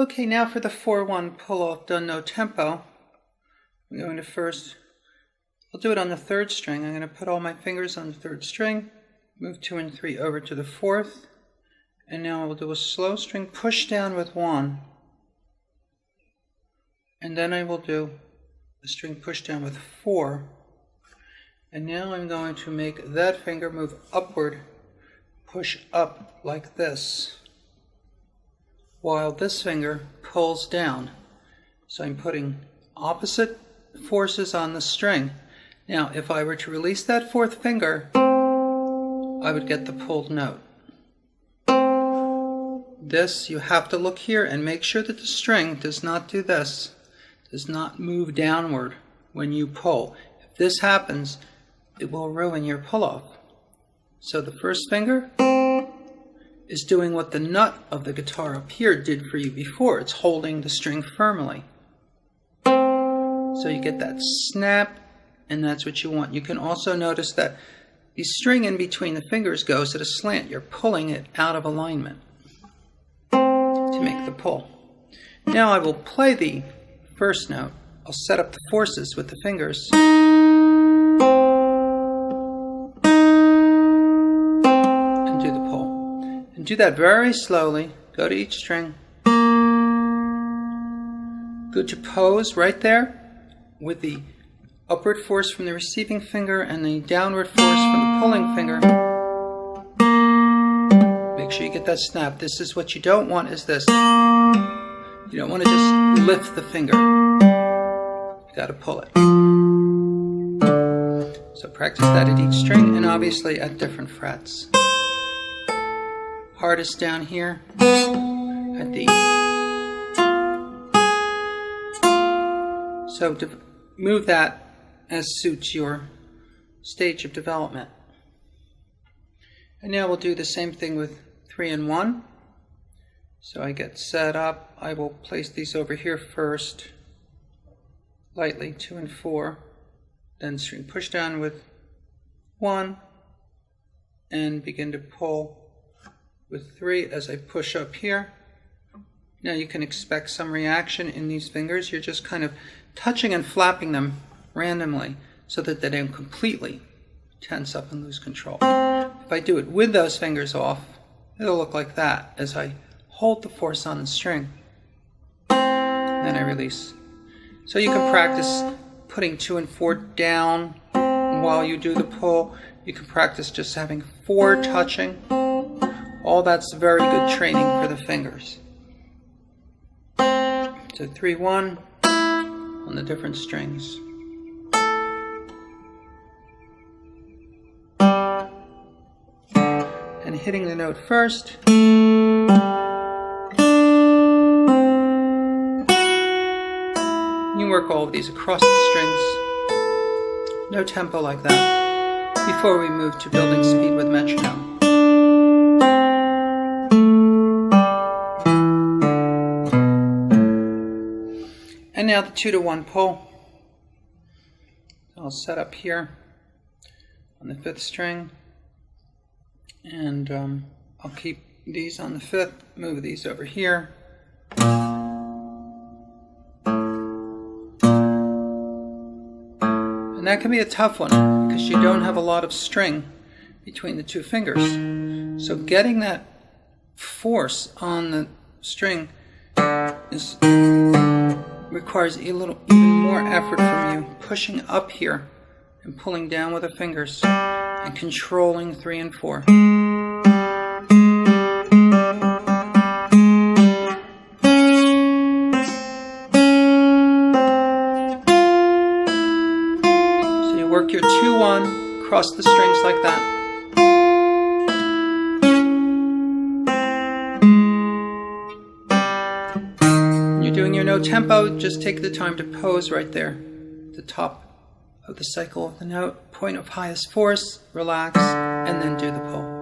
Okay, now for the 4-1 pull-off done no tempo, I'm going to first, I'll do it on the 3rd string. I'm going to put all my fingers on the 3rd string, move 2 and 3 over to the 4th, and now I will do a slow string push down with 1, and then I will do a string push down with 4, and now I'm going to make that finger move upward, push up like this, while this finger pulls down. So I'm putting opposite forces on the string. Now if I were to release that 4th finger, I would get the pulled note. This, you have to look here and make sure that the string does not do this, does not move downward when you pull. If this happens, it will ruin your pull-off. So the 1st finger is doing what the nut of the guitar up here did for you before. It's holding the string firmly. So you get that snap, and that's what you want. You can also notice that the string in between the fingers goes at a slant. You're pulling it out of alignment to make the pull. Now I will play the 1st note. I'll set up the forces with the fingers. And do the pull. And do that very slowly. Go to each string. Go to pose right there with the upward force from the receiving finger and the downward force from the pulling finger. Make sure you get that snap. This is what you don't want, is this. You don't want to just lift the finger. You got to pull it. So practice that at each string and obviously at different frets. Hardest down here at the E. So move that as suits your stage of development. And now we'll do the same thing with 3 and 1. So I get set up. I will place these over here first, lightly, 2 and 4. Then string push down with 1 and begin to pull with 3 as I push up here. Now you can expect some reaction in these fingers. You're just kind of touching and flapping them randomly so that they don't completely tense up and lose control. If I do it with those fingers off, it'll look like that as I hold the force on the string. Then I release. So you can practice putting 2 and 4 down while you do the pull. You can practice just having 4 touching. All that's very good training for the fingers. So 3-1 on the different strings. And hitting the note first. You work all of these across the strings. No tempo like that before we move to building speed with metronome. And now the 2-1 pull. I'll set up here on the 5th string, and I'll keep these on the 5th, move these over here. And that can be a tough one because you don't have a lot of string between the 2 fingers. So getting that force on the string requires even more effort from you, pushing up here and pulling down with the fingers and controlling 3 and 4. So you work your 2-1 across the strings like that. Doing your no tempo, just take the time to pose right there, the top of the cycle of the note, point of highest force, relax, and then do the pull.